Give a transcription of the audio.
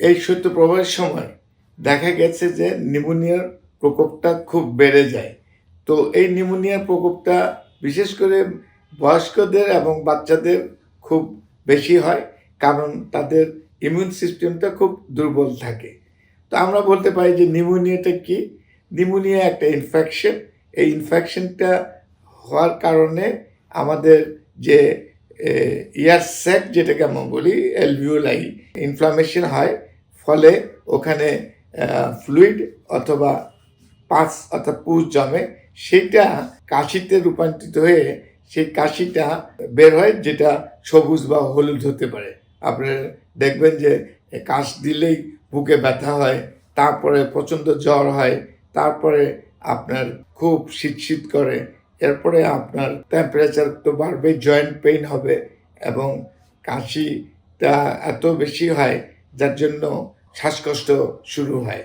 এই শৈত্যপ্রবাহের সময় দেখা গেছে যে নিউমোনিয়ার প্রকোপটা খুব বেড়ে যায়। তো এই নিউমোনিয়ার প্রকোপটা বিশেষ করে বয়স্কদের এবং বাচ্চাদের খুব বেশি হয়, কারণ তাদের ইমিউন সিস্টেমটা খুব দুর্বল থাকে। তো আমরা বলতে পারি যে নিউমোনিয়াটা কি? নিউমোনিয়া একটা ইনফেকশন। এই ইনফেকশনটা হওয়ার কারণে আমাদের যে ইয়ার স্যাক যেটাকে আমরা বলি অ্যালভিওলাই ইনফ্লামেশন হয়, ফলে ওখানে ফ্লুইড অথবা পাস অর্থাৎ পুজ জমে, সেটা কাশিতে রূপান্তরিত হয়ে সেই কাশিটা বের হয়, যেটা সবুজ বা হলুদ হতে পারে। আপনার দেখবেন যে কাশ দিলেই বুকে ব্যথা হয়, তারপরে প্রচণ্ড জ্বর হয়, তারপরে আপনার খুব শীত করে, এরপরে আপনার টেম্পারেচার তো বাড়বে, জয়েন্ট পেইন হবে এবং কাশিটা এত বেশি হয় যার জন্য শ্বাসকষ্ট শুরু হয়।